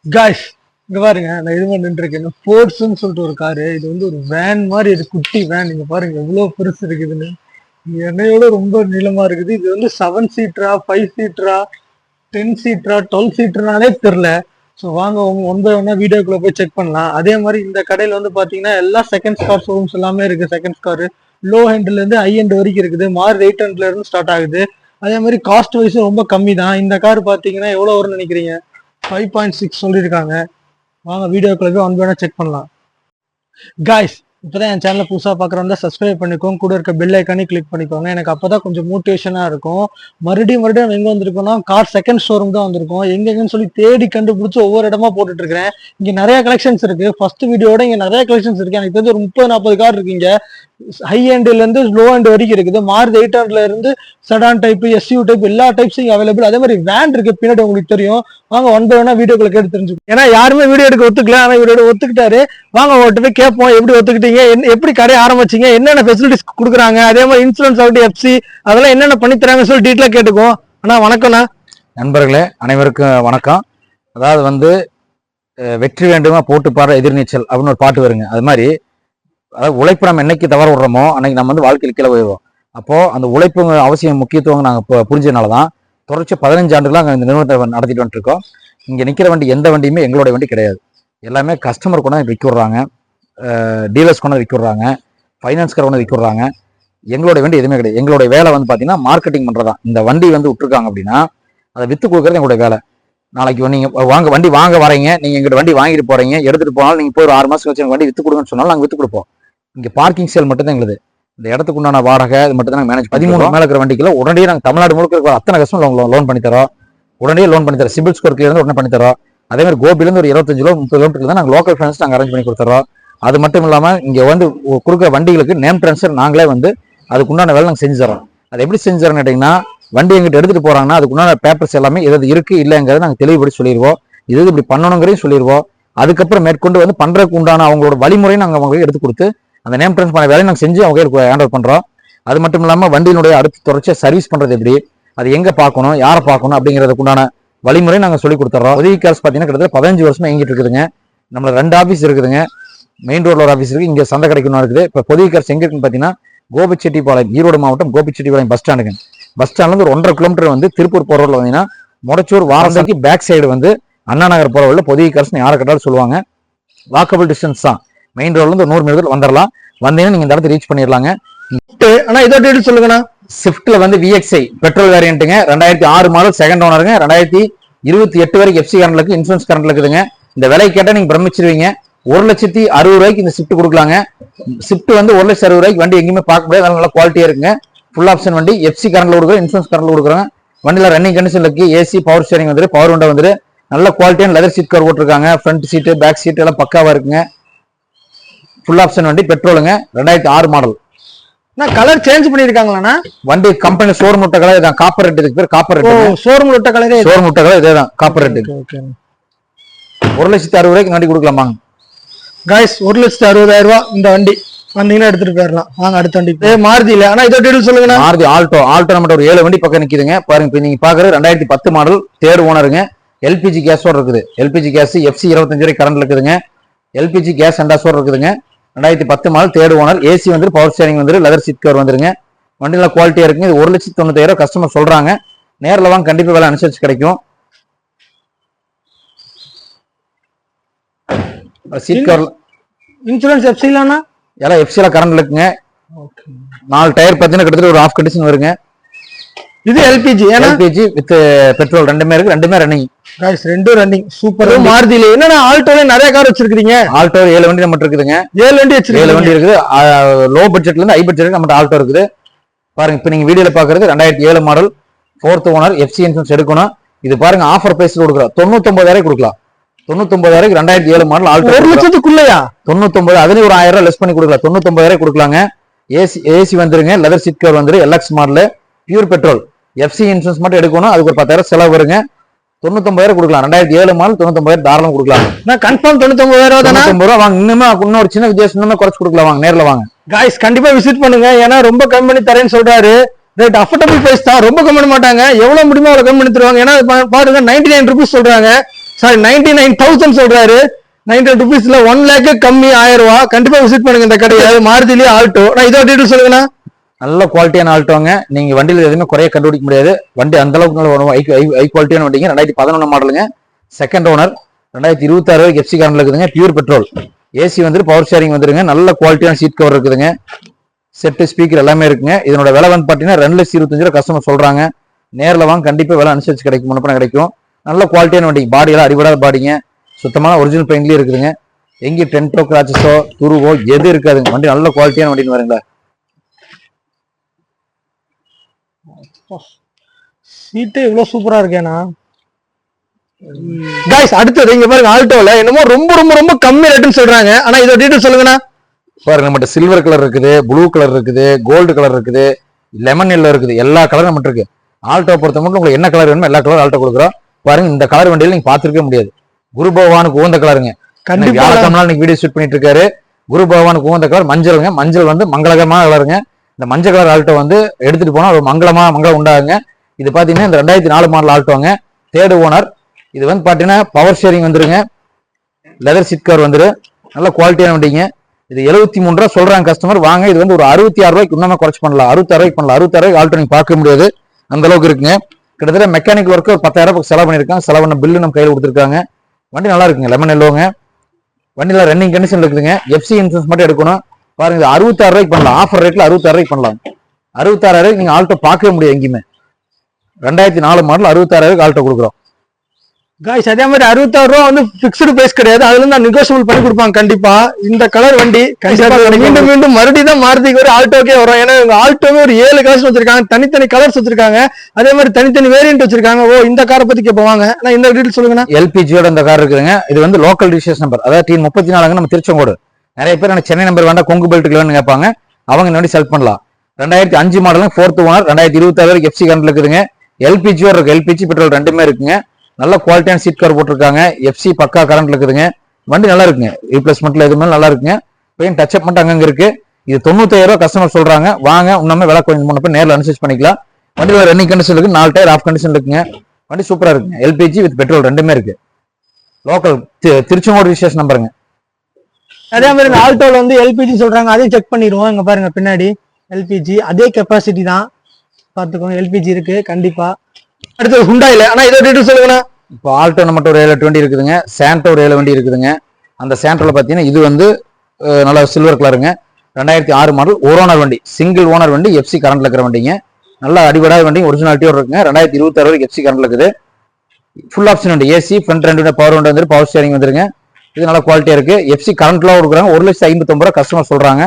Guys இங்க பாருங்க நான் இது பண்ணிட்டு இருக்கேன் ஃபோர்ட்ஸ்ன்னு சொல்லிட்டு ஒரு காரு. இது வந்து ஒரு வேன் மாதிரி, இது குட்டி வேன். நீங்க பாருங்க எவ்வளவு பெருசு இருக்குதுன்னு. என்னையோட ரொம்ப நீளமா இருக்குது. இது வந்து 7 சீட்டரா 5 சீட்டரா 10 சீட்டரா 12 சீட்டர்னாலே தெரியல. ஸோ வாங்க ஒன் பை ஒன்னா வீடியோக்குள்ள போய் செக் பண்ணலாம். அதே மாதிரி இந்த கடையில வந்து பாத்தீங்கன்னா எல்லா செகண்ட் கார் ஷோரூம்ஸ் எல்லாமே இருக்கு. செகண்ட் கார் லோ ஹேண்ட்ல இருந்து ஹை ஹேண்ட் வரைக்கும் இருக்குது. மாறு 800 இருந்து ஸ்டார்ட் ஆகுது. அதே மாதிரி காஸ்ட் வைஸும் ரொம்ப கம்மி தான். இந்த கார் பாத்தீங்கன்னா எவ்வளவு வரும்னு நினைக்கிறீங்க? 5.6 சொல்லியிருக்காங்க. வாங்க வீடியோக்குள்ள போய் ஒன் பை ஒன்னா செக் பண்ணலாம். காய்ஸ் இப்போதான் என் சேனலை புதுசாக பார்க்குறவங்க சப்ஸ்கிரைப் பண்ணிக்கோங்க. கூட இருக்க பெல் ஐக்கானே கிளிக் பண்ணிக்கோங்க. எனக்கு அப்பதான் கொஞ்சம் மோட்டிவேஷனாக இருக்கும். மறுபடியும் எங்கே வந்திருக்கோம்னா கார் செகண்ட் ஷோரூம் தான் வந்திருக்கோம். எங்கெங்கன்னு சொல்லி தேடி கண்டுபிடிச்சி ஒவ்வொரு இடமா போட்டுட்டு இருக்கிறேன். இங்கே நிறைய கலெக்ஷன்ஸ் இருக்கு. ஃபர்ஸ்ட் வீடியோட இங்கே நிறைய கலெக்ஷன்ஸ் இருக்கு. எனக்கு தெரிஞ்சு ஒரு 30-40 கார் இருக்குங்க. ஹை ஹேண்ட்ல இருந்து லோ ஹேண்ட் வரைக்கும் இருக்குது. மாருதி 800 இருந்து செடான் டைப், எஸ்யூ டைப் எல்லா டைப்ஸும் அவைலபிள். அதே மாதிரி வேன் இருக்கு பின்னாடி, உங்களுக்கு தெரியும். வாங்க ஒன் பை ஒன்னா வீடியோக்குள்ள கேட்டு தெரிஞ்சுக்கோ. ஏன்னா யாருமே வீடியோ எடுக்க ஒத்துக்கல, ஆனா வீடியோ ஒத்துக்கிட்டாரு. வாங்க அவர்கிட்ட போய் கேட்போம், எப்படி ஒத்துக்கிட்டீங்க, எப்படி கடை ஆரம்பிச்சீங்க, என்னென்ன ஃபெசிலிட்டிஸ் கொடுக்குறாங்க, அதே மாதிரி இன்சூரன்ஸ் ஆகட்டும், எஃப்சி அதெல்லாம் என்னென்ன பண்ணி தராங்க சொல்லி டீட்டெயிலா கேட்டுக்குவோம். அண்ணா வணக்கம்ண்ணா. நண்பர்களே அனைவருக்கும் வணக்கம். அதாவது வந்து வெற்றி வேண்டுமா போட்டு பாடுற எதிர்நீச்சல் அப்படின்னு ஒரு பாட்டு வருங்க. அது மாதிரி அதாவது உழைப்பு நம்ம என்னைக்கு தவற விடுறோமோ அன்னைக்கு நம்ம வந்து வாழ்க்கையில் கீழே போயிடுவோம். அப்போ அந்த உழைப்பு அவசியம் முக்கியத்துவம் நாங்கள் புரிஞ்சதுனாலதான் தொடர்ச்சி 15 ஆண்டுகளாக இந்த நிறுவனத்தை நடத்திட்டு வந்துருக்கோம். இங்கே நிற்கிற வண்டி எந்த வண்டியுமே எங்களோட வண்டி கிடையாது. எல்லாமே கஸ்டமர் கொண்டு விற்க விடுறாங்க, டீலர்ஸ் கொண்டு விற்க விடுறாங்க, ஃபைனான்ஸ்கார கொண்டு விற்க விடுறாங்க. எங்களோட வண்டி எதுவுமே கிடையாது. எங்களோட வேலை வந்து பார்த்தீங்கன்னா மார்க்கெட்டிங் பண்ணுறதான். இந்த வண்டி வந்து விட்டுருக்காங்க அப்படின்னா அதை விற்று கொடுக்குறது எங்களோட வேலை. நாளைக்கு நீங்கள் வண்டி வாங்க வரீங்க, நீங்கள் எங்கிட்ட வண்டி வாங்கிட்டு போறீங்க, எடுத்துகிட்டு போனாலும் நீங்கள் போய் ஒரு 6 மாதம் வச்சு வண்டி விற்று கொடுங்கன்னு சொன்னாலும் நாங்கள் விற்று கொடுப்போம். இங்கே பார்க்கிங் சேல் மட்டும் தான் எங்களுது. இந்த இடத்துக்கு உண்டான வாடகை இது மட்டும் தான் நாங்கள் மேனேஜ் 13 மேலே இருக்கிற வண்டிக்குள்ள உடனே நாங்கள் தமிழ்நாடு முழுக்க இருக்கிற அத்தனை கஷ்டம் லோன் பண்ணி தரோம். உடனே லோன் பண்ணி தரோம். சிபில் ஸ்கோர் கிளியர் உடனே பண்ணி தரோம். அதே மாதிரி கோபிலேருந்து ஒரு 25 கிலோ 30 கிலோமீட்டருக்கு தான் நாங்கள் லோக்கல் ஃபைனான்ஸ் நாங்கள் அரேஞ்ச் பண்ணி கொடுத்துறோம். அது மட்டும் இல்லாமல் இங்கே வந்து கொடுக்குற வண்டிகளுக்கு நேம் ட்ரான்ஸ்ஃபர் நாங்களே வந்து அதுக்குண்டான வேலை நாங்கள் செஞ்சு தரோம். அது எப்படி செஞ்சு தரோம்னு கேட்டிங்கன்னா, வண்டி எங்கிட்ட எடுத்துகிட்டு போகிறாங்கன்னா அதுக்குண்டான பேப்பர்ஸ் எல்லாமே எது இருக்குது இல்லைங்கிறத நாங்கள் தெளிவுபடி சொல்லிடுவோம். இது இப்படி பண்ணணுங்கிறதையும் சொல்லிடுவோம். அதுக்கப்புறம் மேற்கொண்டு வந்து பண்ணுறதுக்கு உண்டான அவங்களோட வழிமுறையும் நாங்கள் அவங்களுக்கு எடுத்து கொடுத்து அந்த நேம் ட்ரான்ஸ்ஃபர் பண்ண வேலையை நாங்கள் செஞ்சு அவங்க ஹேண்ட் ஓவர் பண்ணுறோம். அது மட்டும் இல்லாமல் வண்டியினுடைய அடுத்து தொடர்ச்சியாக சர்வீஸ் பண்ணுறது எப்படி, அது எங்கே பார்க்கணும், யாரை பார்க்கணும் அப்படிங்கிறதுக்கு உண்டான வழிமுறை நாங்கள் சொல்லி கொடுத்துறோம். உதவி கார்ஸ் பார்த்தீங்கன்னா கிட்டத்தட்ட 15 வருஷமா இயங்கிட்டு இருக்குதுங்க. நம்மள 2 ஆஃபீஸ் இருக்குதுங்க. மெயின் ரோட்ல ஒரு ஆஃபீஸ் இருக்குது, இங்கே சந்தை கிடைக்கணும் இருக்குது. இப்போ உதவி கார்ஸ் எங்கே இருக்குன்னு பார்த்தீங்கன்னா கோபிச்செட்டிப்பாளையம், ஈரோடு மாவட்டம் கோபிச்செட்டிப்பாளையம் பஸ் ஸ்டாண்டுங்க. பஸ் ஸ்டாண்ட்லேருந்து ஒரு 1.5 கிலோமீட்டர் வந்து திருப்பூர் போகிற ரோட்ல வந்தீங்கன்னா முடச்சூர் வாரந்தாக்கி பேக் சைடு வந்து அண்ணா நகர் போகிற வழியில் உதவி கார்ஸ்னு யாரை கேட்டாலும் சொல்லுவாங்க. வாக்கபிள் டிஸ்டன்ஸ் தான். மெயின் ரோட்ல இருந்து 100 மீட்டர் வந்துடலாம். வந்தீங்கன்னா நீங்க இந்த இடத்துல ரீச் பண்ணிடலாங்க. ஆனா இதோ டீடைல் சொல்லுங்கண்ணா. ஸ்விஃப்ட்ல வந்து VXI பெட்ரோல் வேரியன்ட்டுங்க, 2006 மாடல், செகண்ட் ஓனருங்க, 2028 வரைக்கும் எஃப்சி கரண்ட்ல இருக்கு, இன்சூரன்ஸ் கரண்ட்ல இருக்குதுங்க. இந்த விலை கேட்டா நீங்க பிரமிச்சிருவீங்க. 1,60,000 இந்த ஸ்விஃப்ட் கொடுக்கலாங்க. ஸ்விஃப்ட் வந்து 1,60,000 வண்டி எங்கேயுமே பார்க்க முடியாது. நல்ல குவாலிட்டியா இருக்குங்க. ஃபுல் ஆப்ஷன் வண்டி, எஃப்சி கரண்ட்ல கொடுக்குறோம், இன்சூரன்ஸ் கரண்ட்ல கொடுக்குறோம். வண்டியில ரன்னிங் கண்டிஷன் இருக்கு. ஏசி, பவர் ஸ்டீரிங் வந்துரு, பவர் விண்டோ வந்துரு, நல்ல குவாலிட்டியான லெதர் சீட் கவர் போட்டிருக்காங்க. ஃப்ரண்ட் சீட்டு பேக் சீட் எல்லாம் பக்காவா இருக்குங்க. ஃபுல் ஆப்ஷன் வண்டி, பெட்ரோலுங்க, 2006 மாடல். கலர் சேஞ்ச் பண்ணிருக்காங்களா? வண்டி கம்பெனி ஷோரூம் விட்ட கலர் இதான். காப்பர் ரெட், இதுக்கு பேர் காப்பர் ரெட். ஷோரூம் விட்ட கலரே, ஷோரூம் விட்ட கலர் இதேதான், காப்பர் ரெட். 1,60,000 வண்டி கொடுக்கலாமாங்க. காய்ஸ் 1,60,000 இந்த வண்டி வந்தீங்கன்னா எடுத்துட்டு போயிடலாம். வாங்க அடுத்த வண்டி. மாருதி இல்ல, ஆனா இதோ டீடைல் சொல்லுங்க. மாருதி ஆல்டோ நம்ம ஒரு 7 வண்டி பக்கம் நிக்குதுங்க. பாருங்க, இப்ப நீங்க பாக்குறது 2010 மாடல், தேர்ட் ஓனருங்க. எல்பிஜி கேஸோட இருக்குது. எல்பிஜி கேஸ் எஃப்சி 25 வரை கரண்ட் இருக்குதுங்க. எல்பிஜி கேஸ் அண்டாசோட இருக்குதுங்க. 2010 மாடல், தேர்ட் ஓனர். ஏசி வந்து பவர் ஸ்டீரிங் வந்து லெதர் சீட் கவர் வந்துருங்க. வண்டியில குவாலிட்டியா இருக்குங்க. இது 1,90,000 கஸ்டமர் சொல்றாங்க. நேரில் வாங்க, கண்டிப்பா வேலை அனுசரிச்சு கிடைக்கும். சீட் கவர், இன்சூரன்ஸ் எஃப்சி இல்லனா எல்லாம் எஃப்சில கரண்ட் இருக்குங்க. 4 டயர் பார்த்தீங்கன்னா கிட்டத்தட்ட ஒரு 1/2 கண்டிஷன் வருங்க. இது எல்பிஜி, எல்பிஜி வித் பெட்ரோல் ரெண்டுமே இருக்கு. ரெண்டுமே ரன்னிங். गाइस ரெண்டும் ரன்னிங். சூப்பர். மாருதில என்னன்னா ஆல்டோல நிறைய கார் வச்சிருக்கீங்க. ஆல்டோ 7 வண்டி நம்ம இருக்குதுங்க. 7 வண்டி வச்சிருக்கீங்க. 7 வண்டி இருக்குது. லோ பட்ஜெட்ல இருந்து ஹை பட்ஜெட் நம்ம ஆல்டோ இருக்குது. பாருங்க, இப்போ நீங்க வீடியோல பாக்குறது 2007 model, 4th owner, FC insurance எடுக்கணும். இது பாருங்க, ஆஃபர் பிரைஸ்ல கொடுக்குறோம். 99,000 கொடுக்கலாம். 99,000 2007 மாடல் ஆல்டோ. 1 லட்சத்துக்குள்ளயா? 99. அதுலயும் ஒரு 1000 லெஸ் பண்ணி கொடுக்கலாம். 99,000 கொடுக்கலாங்க. ஏசி வந்துருங்க, லெதர் சீட் கவர் வந்துரு, LX model, pure petrol. FC insurance மட்டும் எடுக்கணும். அதுக்கு ஒரு 10,000 செலவு வருங்க. 99,000 கொடுக்கலாம். 2007 மாடல் 99,000 தாராளம் கொடுக்கலாம். நான் கன்ஃபார்ம் 99,000 தானா? 99,000 வாங்க. இன்னொரு சின்ன வித்தியாசம் இன்னும் குறைச்சு கொடுக்கலாம். வாங்க, நேர்ல வாங்க. गाइस கண்டிப்பா விசிட் பண்ணுங்க. ஏன்னா ரொம்ப கம்மி பண்ணி தரேன்னு சொல்றாரு. ரேட் அஃபோர்டபிள் பிரைஸ் தான். ரொம்ப கம்மி பண்ண மாட்டாங்க. எவ்வளவு முடியுமோ அவ்வளவு கம்மி பண்ணி தருவாங்க. ஏன்னா பாருங்க 99 ரூபீஸ் சொல்றாங்க. சாரி 99,000 சொல்றாரு. 99 rupeesல 1 lakh கம்மி 1000 ரூபாய். கண்டிப்பா விசிட் பண்ணுங்க இந்த கடையை. மாருதிலேயே ஆல்டோ. நான் இதோட டீடைல் சொல்லுங்கண்ணா. நல்ல குவாலிட்டியான ஆல்டோங்க. நீங்க வண்டியில எதுவுமே குறைய கண்டுபிடிக்க முடியாது. வண்டி அந்த அளவுக்கு நல்ல ஹை குவாலிட்டியான வண்டிங்க. 2011 மாடலுங்க. Second owner. 2026 எஃப்சி கார்ல இருக்குதுங்க. Pure petrol. ஏசி வந்து பவர் ஷேரிங் வந்துருங்க. நல்ல குவாலிட்டியான சீட் கவர் இருக்குதுங்க. செட்டு ஸ்பீக்கர் எல்லாமே இருக்குங்க. இதனோட விலை வந்து பாத்தீங்கன்னா 2,25,000 கஸ்டமர் சொல்றாங்க. நேரில் வாங்க கண்டிப்பா விலை அனுசரிச்சு கிடைக்கும். முன்னப்ப கிடைக்கும். நல்ல குவாலிட்டியான வண்டி. பாடி எல்லாம் அடிபடாத பாடிங்க. சுத்தமான ஒரிஜினல் பெயிண்ட்லயே இருக்குதுங்க. எங்கேயும் டென்டோ கிராச்சஸோ துருவோ எது இருக்காதுங்க. வண்டி நல்ல குவாலிட்டியான வண்டின்னு வருங்களா. சீட்டு இவ்வளவு சூப்பரா இருக்கேனா. गाइस அடுத்து இங்க பாருங்க ஆல்டோல என்னமோ ரொம்ப ரொம்ப ரொம்ப கம்மி ரேட்னு சொல்றாங்க. ஆனா இதோட டீடைல் சொல்லுங்கண்ணா. பாருங்க நம்மகிட்ட சில்வர் கலர் இருக்குது, ப்ளூ கலர் இருக்குது, கோல்டு கலர் இருக்குது, லெமன் எல்லோ இருக்குது. எல்லா கலரும் நம்மகிட்ட இருக்கு. ஆல்டோ பொறுத்த மட்டும் உங்களுக்கு என்ன கலர் வேணுமோ எல்லா கலரும் ஆல்டோ கொடுக்குறோம். பாருங்க இந்த கலர் வண்டியில நீங்க பாத்துருக்கவே முடியாது. குரு பகவானுக்கு உகந்த கலருங்க. கண்டிப்பா இன்னைக்கு வீடியோ ஷூட் பண்ணிட்டு இருக்காரு. குரு பகவானுக்கு உகந்த கலர் மஞ்சளுங்க. மஞ்சள் வந்து மங்களகரமான கலருங்க. இந்த மஞ்சள் கலர் ஆல்டோ வந்து எடுத்துட்டு போனா ஒரு மங்களம் உண்டாகுங்க. இது பாத்தீங்கன்னா இந்த 2004 மாடல் ஆல்டோங்க. Third owner. இது வந்து பாத்தீங்கன்னா பவர் ஷேரிங் வந்துருங்க. லெதர் சீட் கவர் வந்துரு. நல்ல குவாலிட்டியான வண்டிங்க. இது 73 ரூபா சொல்றாங்க கஸ்டமர். வாங்க இது வந்து ஒரு 66 ரூபாய்க்கு இன்னும் குறைச்சு பண்ணலாம். 66 ரூபாய்க்கு பண்ணலாம். 66 ரூபாய்க்கு ஆல்டோ நீங்க பார்க்க முடியாது. அந்த அளவுக்கு இருக்குங்க. கிட்டத்தட்ட மெக்கானிக் ஒர்க்கு ஒரு 10,000 செலவு பண்ணிருக்காங்க. செலவு பண்ண பில்லு நம்ம கையில் கொடுத்துருக்காங்க. வண்டி நல்லா இருக்குங்க. லெமன் எல்லோங்க. வண்டியில ரன்னிங் கண்டிஷன் இருக்குதுங்க. எஃப்சி இன்சூரன்ஸ் மட்டும் எடுக்கணும். பாருங்க 66 ரூபாய்க்கு பண்ணலாம். ஆஃபர் ரேட்ல 66 ரூபாய்க்கு பண்ணலாம். 66 ரூபாய்க்கு நீங்க ஆல்டோ பார்க்கவே முடியாது எங்கேயுமே. 2004 மாடல் 66 ரூபாய்க்கு ஆல்டோ கொடுக்குறோம். गाइस அதே மாதிரி 66 ரூபாய் வந்து ஃபிக்ஸ்டு பிரைஸ் கிடையாது. அதுல இருந்து நெகோஷியபிள் பண்ணி கொடுப்பாங்க கண்டிப்பா. இந்த கலர் வண்டி கண்டிப்பா மீண்டும் மறுபடியும் தான் மாருதிக்கு ஒரு ஆல்டோக்கே வரும். ஏன்னா இவங்க ஆல்டோவே ஒரு 7 கலர்ஸ் வச்சிருக்காங்க. தனித்தனி கலர்ஸ் வச்சிருக்காங்க. அதே மாதிரி தனித்தனி வேரியன்ட் வச்சிருக்காங்க. ஓ இந்த காரை பத்தி கேட்பாங்க. நான் இந்த டீடைல் சொல்லுங்கண்ணா. எல்பிஜியோட இந்த கார் இருக்குதுங்க. இது வந்து லோக்கல் ரிஜிஸ்ட்ரேஷன் நம்பர். அதாவது டீம் 34 நம்ம திருச்செங்கோடு. நிறைய பேர் எனக்கு சென்னை நம்பர் வேண்டாம் கொங்கு பெல்ட்டுக்கு வேணும்னு கேட்பாங்க. அவங்க இந்த வண்டி செலக்ட் பண்ணலாம். 2005 மாடலுங்க. 4th owner. 2026 வரைக்கும் எஃப்சி கரண்ட் இருக்குதுங்க. எல்பிஜியோட இருக்கு. எல்பிஜி பெட்ரோல் ரெண்டுமே இருக்குங்க. நல்ல குவாலிட்டியான சீட் கவர் போட்டிருக்காங்க. எஃப்சி பக்கா கரண்ட் இருக்குதுங்க. வண்டி நல்லா இருக்குங்க. ரீப்ளேஸ்மெண்ட்ல எதுவுமே நல்லா இருக்குங்க. பெயின் டச் அப் மட்டும் அங்கங்க இருக்கு. இது 95,000 ரூபாய் கஸ்டமர் சொல்றாங்க. வாங்க இன்னுமே விலை கொஞ்சம் முன்னப்ப நேரில் அனுசரிச்சு பண்ணிக்கலாம். வண்டியில் ரன்னிங் கண்டிஷன் இருக்கு. 4 டயர் ஆஃப் கண்டிஷன் இருக்குங்க. வண்டி சூப்பரா இருக்குங்க. எல்பிஜி வித் பெட்ரோல் ரெண்டுமே இருக்கு. லோக்கல் திருச்செங்கோடு ரிஜிஸ்ட்ரேஷன் நம்பருங்க. அதே மாதிரி இந்த ஆல்டோல வந்து எல்பிஜி சொல்றாங்க. அதையும் செக் பண்ணிடுவோம். இங்க பாருங்க பின்னாடி எல்பிஜி அதே கெப்பாசிட்டி தான். பாத்துக்கோங்க எல்பிஜி இருக்கு கண்டிப்பா. அடுத்து ஹுண்டாயில ஆனா இதோட டீடைல் சொல்லுங்கண்ணா. இப்போ ஆல்டோ நம்மகிட்ட ஒரு 7 வண்டி இருக்குதுங்க. சாண்டோ ஒரு 7 வண்டி இருக்குதுங்க. அந்த சாண்டோல பாத்தீங்கன்னா இது வந்து நல்ல சில்வர் கலருங்க. 2006 மாடல் ஒரு ஓனர் வண்டி. சிங்கிள் ஓனர் வண்டி. எஃப்சி கரண்ட்ல இருக்கிற வண்டிங்க. நல்ல அடிபடாத வண்டி. ஒரிஜினாலிட்டியோட இருக்குங்க. 2026 வரைக்கும் எஃப்சி கரண்ட்ல இருக்குது. ஃபுல் ஆப்ஷன் வண்டி. ஏசி ஃப்ரண்ட் 2 பவர் வண்டி வந்து பவர் ஸ்டேரிங் வந்துருங்க. இது நல்ல குவாலிட்டியா இருக்கு. எஃப்சி கரண்ட்ல கொடுக்குறாங்க. 1,59,000 ரூபாய் கஸ்டமர் சொல்றாங்க.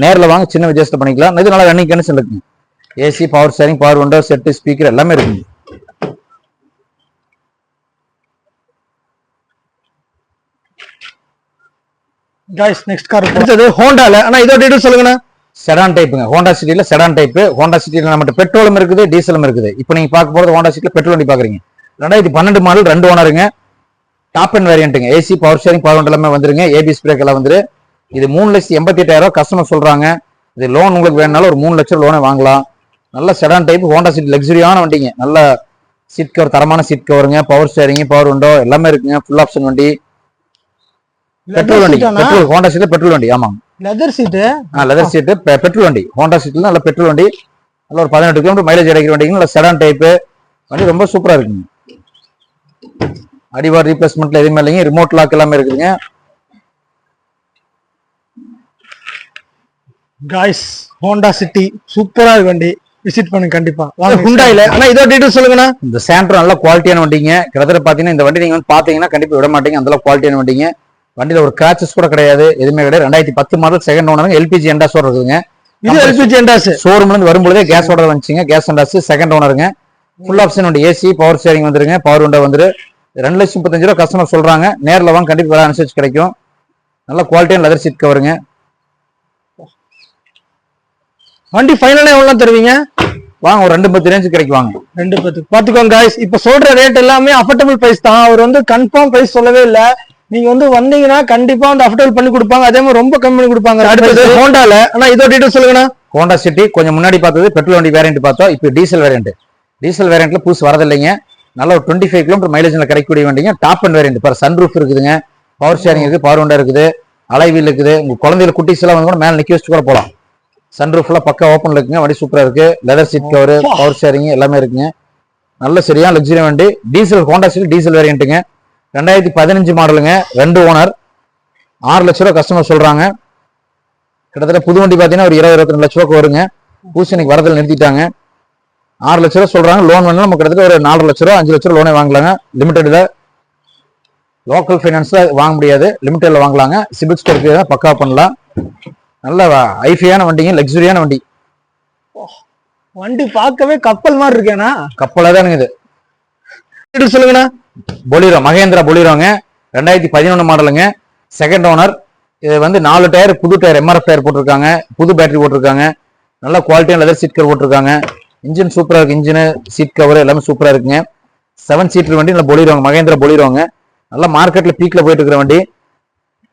நேரில் வாங்க சின்ன வித்தியாசத்தை பண்ணிக்கலாம். இது நல்லா ரன்னிங் கண்டிஷன் இருக்குங்க. AC power steering power window set speaker எல்லாமே இருக்குங்க. गाइस நெக்ஸ்ட் கார் அடுத்தது ஹோண்டால ஆனா இதோட டீடைல் சொல்லுங்கண்ணா. செடான் டைப்புங்க. ஹோண்டா சிட்டில செடான் டைப். ஹோண்டா சிட்டில நம்மகிட்ட பெட்ரோலும் இருக்குது டீசலும் இருக்குது. இப்போ நீங்க பார்க்க போறது ஹோண்டா சிட்டில பெட்ரோல் வண்டி பாக்குறீங்க. 2012 மாடல் 2 ஓனருங்க. டாப் அண்ட் வேரியன்ட்டுங்க. AC power steering power window எல்லாமே வந்துருங்க. ஏபிஎஸ் பிரேக் எல்லாம் வந்துரு. இது 3,88,000 ரூபாய் கஸ்டமர் சொல்றாங்க. இது லோன் உங்களுக்கு வேணும்னாலும் ஒரு 3 லட்சம் லோனே வாங்கலாம். நல்ல செடான் டைப் ஹோண்டா சிட்டி லக்ஸரியான வண்டிங்க. நல்ல சீட் கவர் தரமான சீட் கவருங்க. பவர் ஸ்டேரிங் பவர் விண்டோ எல்லாமே இருக்குங்க. ஃபுல் ஆப்ஷன் வண்டி. பெட்ரோல் வண்டி. பெட்ரோல் ஹோண்டா சீட் பெட்ரோல் வண்டி. ஆமாங்க. Leather seat. Leather seat petrol வண்டி. ஹோண்டா சீட்ல நல்ல பெட்ரோல் வண்டி. நல்ல ஒரு 18 கிலோமீட்டர் மைலேஜ் கிடைக்கிற வண்டிங்க. நல்ல செடான் டைப் வண்டி ரொம்ப சூப்பரா இருக்குங்க. அடிவார் ரீப்ளேஸ்மெண்ட்ல எதுவுமே இல்லைங்க. ரிமோட் லாக் எல்லாமே இருக்குதுங்க. गाइस ஹோண்டா சிட்டி சூப்பரா இருக்கு வண்டி. விசிட் பண்ணுங்க கண்டிப்பா. ஹுண்டாயில ஆனா இதோட டீடைல் சொல்லுங்கண்ணா. இந்த சாண்ட்ரோ நல்ல குவாலிட்டியான வண்டிங்க. கிட்டத்தட்ட பாத்தீங்கன்னா இந்த வண்டி நீங்க வந்து பாத்தீங்கன்னா கண்டிப்பா விட மாட்டீங்க. அந்த குவாலிட்டியான வண்டிங்க. வண்டியில ஒரு கிராச்சஸ் கூட கிடையாது. எதுவுமே கிடையாது. 2010 மாடல் செகண்ட் ஓனர். எல்பிஜி எண்டாஸோட இருக்குதுங்க. இது எல்பிஜி எண்டாஸ். ஷோரூம்ல இருந்து வரும்போதே கேஸோட வந்துச்சுங்க. Case எண்டாஸ் second ஓனருங்க. ஃபுல் ஆப்ஷன் வண்டி. ஏசி பவர் ஸ்டேரிங் வந்துருங்க. பவர் விண்டோ வந்துரு. 2,35,000 ரூபாய் கஸ்டமர் சொல்றாங்க. நேரில் வாங்க கண்டிப்பா விலை அனுசரிச்சு கிடைக்கும். நல்ல குவாலிட்டியான லெதர் சீட் கவருங்க. வண்டி ஃபைனலா எவ்வளவு தருவீங்க? வாங்க ஒரு 2,10 ரேஞ்சு கிடைக்குவாங்க. 2,10 பாத்துக்கோங்க गाइस. இப்ப சொல்ற ரேட் எல்லாமே அஃபோர்டபிள் பிரைஸ் தான். அவர் வந்து கன்ஃபார்ம் பிரைஸ் சொல்லவே இல்ல. நீங்க வந்து வந்தீங்கன்னா கண்டிப்பா வந்து அஃபோர்டபிள் பண்ணி கொடுப்பாங்க. அதே மாதிரி ரொம்ப கம்மி பண்ணி கொடுப்பாங்க. அடுத்தது ஹோண்டால ஆனா இதோட டீடைல் சொல்லுங்கண்ணா. ஹோண்டா சிட்டி கொஞ்சம் முன்னாடி பார்த்தது பெட்ரோல் வண்டி வேரியன்ட் பார்த்தோம். இப்போ டீசல் வேரியன்ட். டீசல் வேரியன்ட்ல புதுசு வரதில்லைங்க. நல்ல ஒரு 25 கிலோமீட்டர் மைலேஜ்ல கிடைக்கக்கூடிய வண்டிங்க. Top and variant. இப்போ சன்ரூஃப் இருக்குதுங்க, பவர் ஷேரிங் இருக்கு, பவர் விண்டோ இருக்குது, அலைவீல் இருக்குது. உங்க குழந்தைகள் குட்டிஸ் எல்லாம் வந்து கூட மேல நிக்க வச்சு கூட போகலாம். சன்ரூஃப்ல பக்கா ஓப்பன்ல இருக்குங்க, வண்டி சூப்பரா இருக்கு. Leather seat cover, power steering எல்லாமே இருக்குங்க. நல்ல சரியான லக்ஸரி வண்டி. டீசல் ஹோண்டா சிட்டி டீசல் வேரியன்ட்டுங்க. 2015 மாடலுங்க, 2 ஓனர், 6 லட்ச ரூபா கஸ்டமர் சொல்றாங்க. கிட்டத்தட்ட புது வண்டி பாத்தீங்கன்னா ஒரு 20-22 லட்ச ரூபாய்க்கு வருங்க. பூசணிக்கு வரதில் நிறுத்திட்டாங்க. 6 லட்ச ரூபா சொல்றாங்க. லோன் வேணாலும் நம்ம கிட்டத்தட்ட ஒரு 4 லட்ச ரூபா 5 லட்ச ரூபா லோனே வாங்கலாங்க. லிமிடெட்ல, லோக்கல் ஃபைனான்ஸ்ல வாங்க முடியாது, லிமிடெட்ல வாங்கலாங்க. சிபில் ஸ்கோர் பக்கா பண்ணலாம். நல்ல ஐஃபையான வண்டிங்க, லக்ஸரியான வண்டி. வண்டி பார்க்கவே கப்பல் மாதிரி இருக்கேனா? கப்பலா தானுங்க இது. சொல்லுங்கண்ணா. பொலிரோ, மகேந்திரா பொலிரோங்க, 2011 மாடலுங்க, செகண்ட் ஓனர். இது வந்து 4 டயர் புது டயர், எம்ஆர்எஃப் டயர் போட்டிருக்காங்க, புது பேட்டரி போட்டிருக்காங்க, நல்ல குவாலிட்டியான லெதர் சீட் கவர் போட்டிருக்காங்க. இன்ஜின் சூப்பரா இருக்கு, இன்ஜின் சீட் கவர் எல்லாமே சூப்பரா இருக்குங்க. 7 சீட்டர் வண்டி, நல்ல பொலிரோங்க, மகேந்திரா பொலிரோங்க. நல்ல மார்க்கெட்ல பீக்ல போயிட்டு இருக்கிற வண்டி.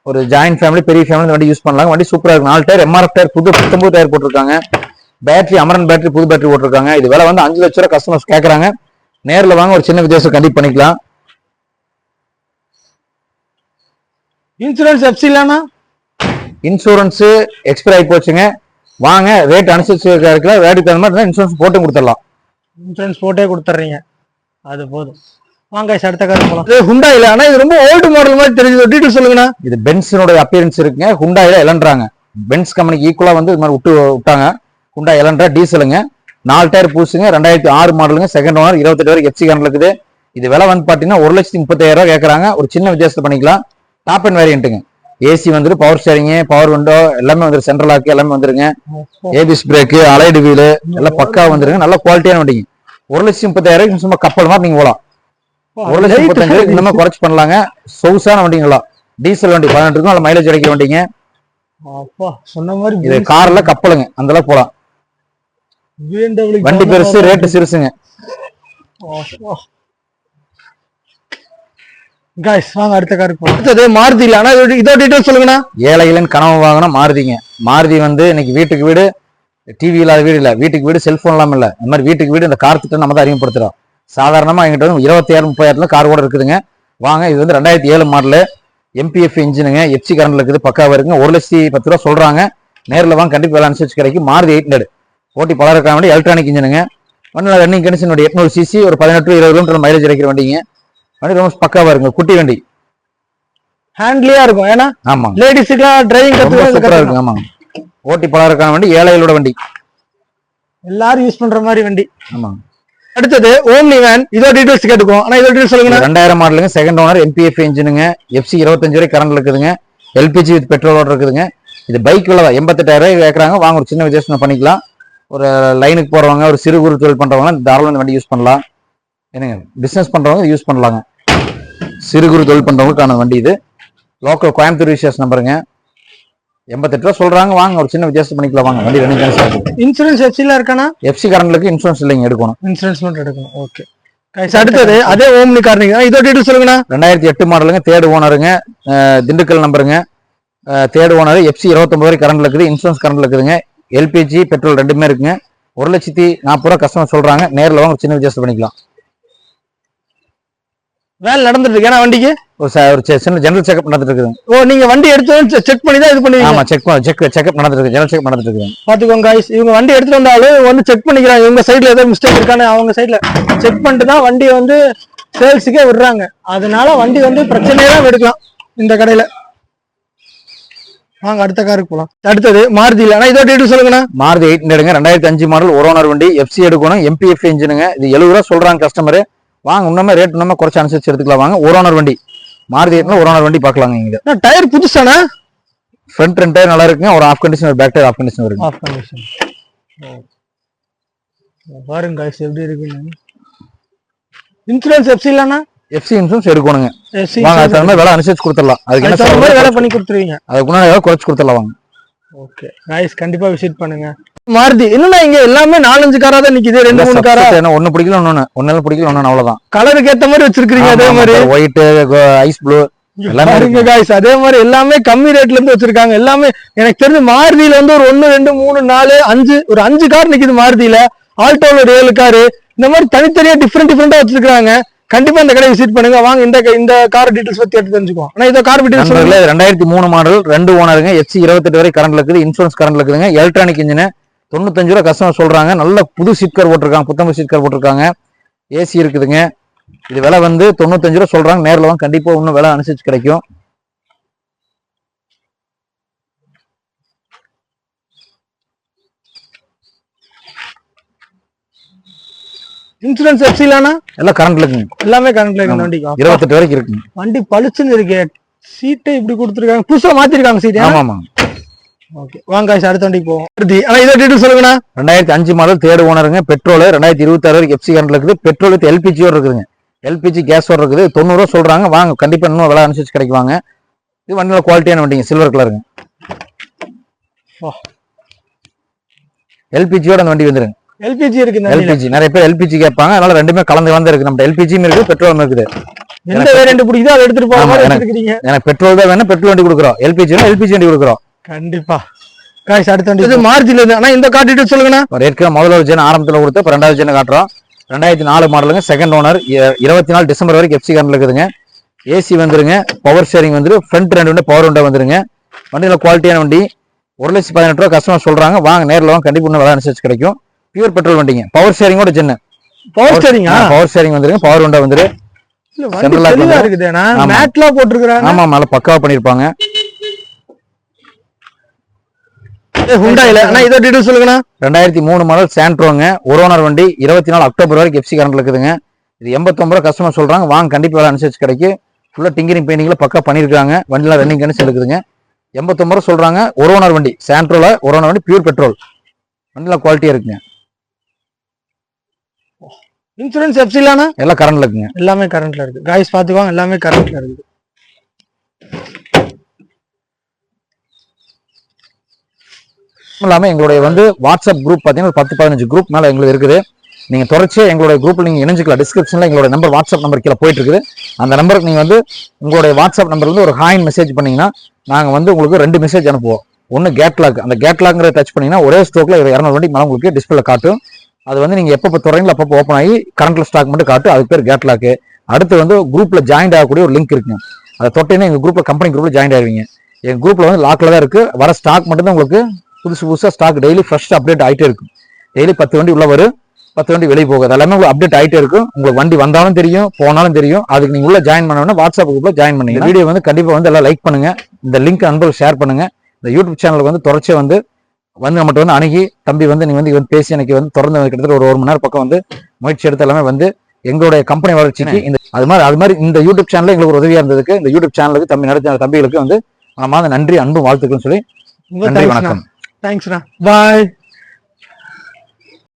ஒரு ஜாயிண்ட் ஃபேமிலி, பெரிய ஃபேமிலி வண்டி யூஸ் பண்ணலாம். வண்டி சூப்பரா இருக்கு. 4 டயர் எம்ஆர்எஃப் டயர், புது 19 டயர் போட்டிருக்காங்க. பேட்டரி அமரன் பேட்டரி, புது பேட்டரி போட்டிருக்காங்க. இது விலை வந்து 5 லட்ச ரூபா கஸ்டமர்ஸ் கேட்கறாங்க. நேரில் வாங்க, ஒரு சின்ன வித்தியாசம் கண்டிப்பா பண்ணிக்கலாம். இன்சூரன்ஸ் எஃப்சி இல்லனா? இன்சூரன்ஸ் எக்ஸ்பைர் ஆகி போச்சுங்க. வாங்க, ரேட் அனுசரிச்சு கிடைக்கல, ரேட்டுக்கு தகுந்த மாதிரி இன்சூரன்ஸ் போட்டு கொடுத்துடலாம். இன்சூரன்ஸ் போட்டே கொடுத்துறீங்க, அது போதும். வாங்க அடுத்த கார் போலாம். இது ஹுண்டாயில, ஆனா இது ரொம்ப ஓல்டு மாடல் மாதிரி தெரியுது. டீடைல் சொல்லுங்கண்ணா. இது பென்ஸினோட அப்பியரன்ஸ் இருக்குங்க. ஹுண்டாயில எலன்றாங்க. பென்ஸ் கம்பெனிக்கு ஈக்குவலா வந்து இது மாதிரி விட்டாங்க. ஹுண்டா எலன்ட்ரா டீசலுங்க. 4 டயர் பூசுங்க, 2006 மாடலுங்க, செகண்ட் ஓனர், 28 வரைக்கும் எஃப்சி கரண்ட் இருக்குது. இது விலை வந்து பாத்தீங்கன்னா 1,30,000 கேட்கறாங்க. ஒரு சின்ன வித்தியாசத்தை பண்ணிக்கலாம். டாப் அண்ட் வேரியன்ட்டுங்க. ஏசி வந்துட்டு, பவர் ஸ்டேரிங், பவர் விண்டோ எல்லாமே வந்துரு, சென்ட்ரல் லாக் எல்லாமே வந்துருங்க. ஏபிஎஸ் பிரேக், அலைடு வீலு எல்லாம் பக்கா வந்துருங்க. நல்ல குவாலிட்டியான வண்டிங்க. 1,30,000 சும்மா கப்பல் மாதிரி நீங்க போலாம். 1,35,000 இந்த மாதிரி குறைச்சு பண்ணலாங்க. சொகுசான வண்டிங்களா, டீசல் வண்டி 18 இருக்கும், நல்ல மைலேஜ் கிடைக்கிற வண்டிங்க. சொன்ன மாதிரி இது கார்ல கப்பலுங்க, அந்த அளவுக்கு போலாம். வண்டி பெருசு, ரேட்டு சிறுசுங்க. गाइस வாங்க அடுத்த காருக்கு போலாம். அடுத்து மாருதி இல்ல, ஆனா இதோ டீடைல் சொல்லுங்கண்ணா. ஏழைகளின் கனவு வாகனம் மாருதிங்க. மாருதி வந்து இன்னைக்கு வீட்டுக்கு வீடு, டிவி இல்லாத வீடு இல்ல, வீட்டுக்கு வீடு செல்போன் இல்லாம இல்ல, இந்த மாதிரி வீட்டுக்கு வீடு இந்த கார் திட்டம் நம்ம தான் அறிமுகப்படுத்துறோம். சாதாரணமா எங்கிட்ட வந்து 27,000-30,000 கார் கூட இருக்குதுங்க. வாங்க, இது வந்து 2007 மாடலு, எம்பிஎஃப் இன்ஜினுங்க, எஃப்சி கரண்ட்ல இருக்குது, பக்காவா இருக்குங்க. 1,10,10 ரூபா சொல்றாங்க. நேரில் வாங்க, கண்டிப்பா வேலை அனுசரிச்சு கிடைக்கும். மாருதி 800 ஓட்டி பலருக்கான வண்டி, எலக்ட்ரானிக் இன்ஜினுங்க. வண்டி ரன்னிங் கண்டிஷன், 800 சிசி, ஒரு 18-20 கிலோமீட்டர் மைலேஜ் கிடைக்கிற வண்டிங்க. வண்டி ரொம்ப பக்காவா இருக்குங்க, குட்டி வண்டி, ஹேண்ட்லியா இருக்கும். ஏன்னா ஆமா, லேடிஸ்க்குலாம் டிரைவிங் சூப்பரா இருக்கு. ஆமா, ஓட்டி பலருக்கான வண்டி, ஏழைகளோட வண்டி, எல்லாரும் யூஸ் பண்ற மாதிரி வண்டி. ஆமா. அடுத்தது ஓம்னி வேன். இதோ டீடைல்ஸ் கேட்டுக்கோம். ஆனா இதோ டீடைல்ஸ் சொல்லுங்க. 2000 மாடலுங்க, செகண்ட் ஓனர், எம்பிஎஃப் இன்ஜினுங்க, எஃப்சி 25 வரை கரண்ட் இருக்குதுங்க, எல்பிஜி வித் பெட்ரோலோட இருக்குதுங்க. இது பைக் விலை 88,000 கேட்கறாங்க. வாங்க, ஒரு சின்ன வித்தியாசம் பண்ணிக்கலாம். ஒரு லைனுக்கு போறவங்க, ஒரு சிறு குறு தொழில் பண்றவங்க தாராளம் இந்த வண்டி யூஸ் பண்ணலாம். என்னங்க, பிசினஸ் பண்றவங்க யூஸ் பண்ணலாங்க. சிறு குறு தொழில் பண்றவங்களுக்கான வண்டி இது. லோக்கல் கோயம்புத்தூர் விசேஷ நம்பருங்க. 88 ரூபா சொல்றாங்க. வாங்க, ஒரு சின்ன வித்தியாசம் பண்ணிக்கலாம். வாங்க, வண்டி ரன்னிங் கண்டிஷன். இன்சூரன்ஸ் எஃப்சில இருக்கானா? எஃப்சி கரண்ட்லுக்கு இன்சூரன்ஸ் இல்லைங்க, எடுக்கணும். இன்சூரன்ஸ் மட்டும் எடுக்கணும். ஓகே. அடுத்தது அதே ஓம்னி கார்னிங்க. இதோ டீடைல் சொல்லுங்கண்ணா. 2008 மாடலுங்க, தேர்ட் ஓனருங்க, திண்டுக்கல் நம்பருங்க, தேர்ட் ஓனர், எஃப்சி 29 வரை கரண்ட்ல இருக்குது, இன்சூரன்ஸ் கரண்ட்ல இருக்குதுங்க, எல்பிஜி பெட்ரோல் ரெண்டுமே இருக்குங்க. 1,40,000 ரூபா கஸ்டமர் சொல்றாங்க. நேரில் வாங்க, ஒரு சின்ன வித்தியாசம் பண்ணிக்கலாம். வேலை நடந்துட்டு இருக்கு. ஏன்னா வண்டிக்கு ஒரு சின்ன ஜெனரல் செக்அப் நடந்துட்டு இருக்குது. ஓ, நீங்க வண்டி எடுத்து செக் பண்ணி தான் இது பண்ணுவீங்க? ஆமா, செக்அப் நடந்துட்டு இருக்கு, ஜெனரல் செக்அப் நடந்துட்டு இருக்கு. பாத்துக்கோங்க गाइस, இவங்க வண்டி எடுத்துட்டு வந்தாலும் வந்து செக் பண்ணிக்கிறாங்க. இவங்க சைடுல ஏதாவது மிஸ்டேக் இருக்கானே அவங்க சைடுல செக் பண்ணிட்டு தான் வண்டி வந்து சேல்ஸுக்கே விடுறாங்க. அதனால வண்டி வந்து பிரச்சனையே தான் எடுக்கலாம் இந்த கடையில. வாங்க அடுத்த காருக்கு போலாம். அடுத்தது மாருதி இல்ல, ஆனா இதோ டீடைல் சொல்லுங்கண்ணா. மாருதி 800 2005 மாடல், ஒரு ஓனர் வண்டி, எஃப்சி எடுக்கணும், எம்பிஎஃப் இன்ஜினுங்க. இது 70 ரூபா சொல்றாங்க கஸ்டமர். வாங்க, இன்னுமே ரேட் இன்னுமே குறைச்சு அனுசரிச்சு எடுத்துக்கலாம். வாங்க, ஒரு ஓனர் வண்டி, மாருதி 800 ஒரு ஓனர் வண்டி பார்க்கலாங்க. இங்க டயர் புதுசானா? ஃப்ரண்ட் 2 டயர் நல்லா இருக்குங்க. ஒரு ஆஃப் கண்டிஷன், ஒரு பேக் டயர் ஆஃப் கண்டிஷன் இருக்கு. Off condition. பாருங்க गाइस எப்படி இருக்குன்னு. இன்சூரன்ஸ் எஃப்சி இல்லனா? எஃப்சி இன்சூரன்ஸ் எடுக்கணுங்க. வாங்க, அது தகுந்த வேலை அனுசரிச்சு கொடுத்துடலாம். அதுக்கு என்ன சொல்ற வேலை பண்ணி கொடுத்துருவீங்க. அதுக்கு முன்னாடி குறைச்சு கொடுத்துடலாம். வாங்க, ஓகே गाइस, கண்டிப்பா விசிட் பண்ணுங்க. மாருதி என்னன்னா இங்க எல்லாமே 4-5 காரா தான் நிக்குது. 2-3 காரா. ஒன்னு பிடிக்கல, ஒன்னு பிடிக்கல, ஒன்னு அவ்வளவுதான். கலருக்கு ஏத்த மாதிரி வச்சிருக்கீங்க. அதே மாதிரி ஒயிட், ஐஸ் ப்ளூ எல்லாமே இருக்கு गाइस. அதே மாதிரி எல்லாமே கம்மி ரேட்ல இருந்து வச்சிருக்காங்க. எல்லாமே எனக்கு தெரிஞ்சு மாருதியில வந்து ஒரு 1 2 3 4 5 ஒரு 5 கார் நிக்குது மாருதியில. ஆல்டோல ஒரு 7 காரு. இந்த மாதிரி தனித்தனியா டிஃப்ரெண்டா வச்சிருக்காங்க. கண்டிப்பா இந்த கடை விசிட் பண்ணுங்க. வாங்க இந்த கார் டீடைல்ஸ் பத்தி எடுத்து தெரிஞ்சுக்குவோம். ஆனா இந்த கார் டீடைல்ஸ் 2003 மாடல் 2 ஓனருங்க. FC 28 வரை கரண்ட் இருக்குது. இன்சூரன்ஸ் கரண்ட் இருக்குதுங்க. எலக்ட்ரானிக் இன்ஜின் 95 ரூபா கஸ்டமர் சொல்றாங்க. நல்ல புது சீட் கவர் போட்டிருக்காங்க. புத்தம்பு சீட் கவர் போட்டிருக்காங்க. ஏசி இருக்குதுங்க. இது விலை வந்து 95 ரூபா சொல்றாங்க. நேரில் வாங்க கண்டிப்பா இன்னும் விலை அனுசரிச்சு கிடைக்கும். இன்சூரன்ஸ் எஃப்சிலானா எல்லாம் கரண்ட்ல இருக்குங்க. எல்லாமே கரண்ட்ல இருக்கு. வண்டிக்கு 28 வரைக்கும் இருக்குங்க. வண்டி பளிச்சுன்னு இருக்கு. சீட்டை இப்படி கொடுத்துருக்காங்க. புதுசா மாத்திருக்காங்க சீட். ஆமா. ஓகே வாங்க அடுத்த வண்டிக்கு போவோம். ஆனா இதை டீடைல் சொல்லுங்கண்ணா. 2005 மாடல் 3rd ஓனருங்க. பெட்ரோல் 2026 வரைக்கும் FC கரண்ட்ல இருக்குது. பெட்ரோல் வித் LPG இருக்குதுங்க. LPG கேஸ் இருக்குது. 90 ரூபா சொல்றாங்க. வாங்க கண்டிப்பா இன்னும் விலை அனுசரிச்சு கிடைக்குவாங்க. இது வண்டியில குவாலிட்டியான வண்டிங்க. சில்வர் கலருங்க. LPG அந்த வண்டி வந்துருங்க. LPG இருக்கு. LPG நிறைய பேர் LPG கேட்பாங்க. அதனால ரெண்டுமே கலந்து இருக்கு. நம்ம LPGயும் இருக்கு, பெட்ரோலும் இருக்குது. எந்த வேரியன்ட் பிடிக்குதோ அதை எடுத்துட்டு போற மாதிரி வச்சிருக்கீங்க. எனக்கு பெட்ரோல் தான் வேணும். பெட்ரோல் வண்டி கொடுக்குறோம். LPG வண்டி கொடுக்குறோம். கண்டிப்பா காய்ஸ் அடுத்த வண்டி இது மார்ஜின்ல இருந்து. ஆனா இந்த கார் டீடைல் சொல்லுங்கண்ணா. ஏற்கனவே முதல்ல ஒரு ஜென் ஆரம்பத்துல கொடுத்து இப்ப 2வது ஜென் காட்டுறோம். 2004 மாடலுங்க. 2nd owner. 24 டிசம்பர் வரைக்கும் FC கரண்ட்ல இருக்குதுங்க. ஏசி வந்துருங்க. பவர் ஷேரிங் வந்துரு. ஃப்ரண்ட் 2 பவர் விண்டோ வந்துருங்க. வண்டியில குவாலிட்டியான வண்டி. 1,18,000 ரூபா கஸ்டமர் சொல்றாங்க. வாங்க நேரில் வாங்க கண்டிப்பா இன்னும் விலை அனுசரிச்சு கிடைக்கும். பியூர் பெட்ரோல் வண்டிங்க. பவர் ஷேரிங்கோட ஜென். பவர் ஷேரிங் வந்துருங்க. பவர் விண்டோ வந்துரு. சென்ட்ரலா இருக்குதுனா மேட்ல போட்டுருக்காங்க. ஆமா மேல பக்காவா பண்ணிருப்பாங்க. ஹுண்டாயில. ஆனா இத டீடைல் சொல்லுங்கண்ணா. 2003 மாடல் சாண்ட்ரோங்க. ஒரு ஓனர் வண்டி. 24 அக்டோபர் வரைக்கும் FC கரண்ட்ல இருக்குதுங்க. இது 89 ரூபா கஸ்டமர் சொல்றாங்க. வாங்க கண்டிப்பா விலை அனுசரிச்சு கிடைக்கும். ஃபுல்லா டிங்கரிங் பெயிண்டிங்ல பக்கா பண்ணிருக்காங்க. வண்டில ரன்னிங் கண்டிஷன் இருக்குதுங்க. 89 ரூபா சொல்றாங்க. ஒரு ஓனர் வண்டி. சாண்ட்ரோல ஒரு ஓனர் வண்டி. Pure petrol. வண்டில குவாலிட்டியா இருக்குங்க. இன்சூரன்ஸ் எஃப்சிலானா எல்லாம் கரண்ட்ல இருக்குங்க. எல்லாமே கரண்ட்ல இருக்கு. गाइस பாத்துவாங்க எல்லாமே கரண்ட்ல இருக்கு. இல்லாம எங்களுடைய வந்து வாட்ஸ்அப் குரூப் பாத்தீங்கன்னா 10-15 குரூப் மேல எங்களுக்கு இருக்குது. நீங்க தொடர்ச்சியா எங்களுடைய குரூப்ல நீங்க இணைஞ்சுக்கலாம். டிஸ்கிரிப்ஷன்ல எங்களுடைய நம்பர் வாட்ஸ்அப் நம்பர் கீழே போயிட்டு இருக்குது. அந்த நம்பருக்கு நீங்க வந்து உங்களுடைய வாட்ஸ்அப் நம்பர் வந்து ஒரு ஹாய் மெசேஜ் பண்ணீங்கன்னா நாங்க வந்து உங்களுக்கு 2 மெசேஜ் அனுப்புவோம். ஒன்னு கேட்லாக். அந்த கேட்லாக்ங்கிறத டச் பண்ணீங்கன்னா ஒரே ஸ்ட்ரோக்ல 200 வண்டி மேல உங்களுக்கு டிஸ்பிளே காட்டும். அது வந்து நீங்க எப்ப தொடரீங்களோ அப்பப்போ ஓப்பன் ஆகி கரண்ட்ல ஸ்டாக் மட்டும் காட்டும். அது பேர் கேட்லாக். அடுத்து வந்து குரூப்ல ஜாயின் ஆகக்கூடிய ஒரு லிங்க் இருக்குங்க. அதை தொட்டீங்கன்னா எங்க குரூப்ல கம்பெனி குரூப்ல ஜாயின் ஆயிருவீங்க. எங்க குரூப்ல வந்து லாக்ல தான் இருக்கு. வர ஸ்டாக் மட்டும் தான் உங்களுக்கு புதுசா ஸ்டாக் டெய்லி ஃப்ரெஷ் அப்டேட் ஆயிட்டே இருக்கும். டெய்லி 10 வண்டி உள்ள வரும், 10 வண்டி வெளியே போகுது. எல்லாமே உங்களுக்கு அப்டேட் ஆயிட்டே இருக்கும். உங்களுக்கு வண்டி வந்தாலும் தெரியும், போனாலும் தெரியும். அதுக்கு நீங்க உள்ள ஜாயின் பண்ணணும்னா வாட்ஸ்அப் குரூப்ல ஜாயின் பண்ணுங்க. வீடியோ வந்து கண்டிப்பா வந்து எல்லாம் லைக் பண்ணுங்க. இந்த லிங்க் நண்பர்கள் ஷேர் பண்ணுங்க. இந்த யூடியூப் சேனலுக்கு வந்து தொடர்ச்சியா வந்து நம்மகிட்ட வந்து அணுகி தம்பி வந்து நீ வந்து பேசி எனக்கு வந்து தொடர்ந்து கிட்டத்தட்ட ஒரு மணி நேரம் பக்கம் வந்து முயற்சி எடுத்து எல்லாமே வந்து எங்களுடைய கம்பெனி வளர்ச்சிக்கு இந்த அது மாதிரி இந்த யூடியூப் சேனல் எங்களுக்கு ஒரு உதவியா இருந்ததுக்கு இந்த யூடியூப் சேனலுக்கு தம்பி நடத்தின தம்பிகளுக்கு வந்து நன்றி, அன்பும் வாழ்த்துக்கள் சொல்லி நன்றி, வணக்கம். தேங்க்ஸ்ண்ணா. பாய்.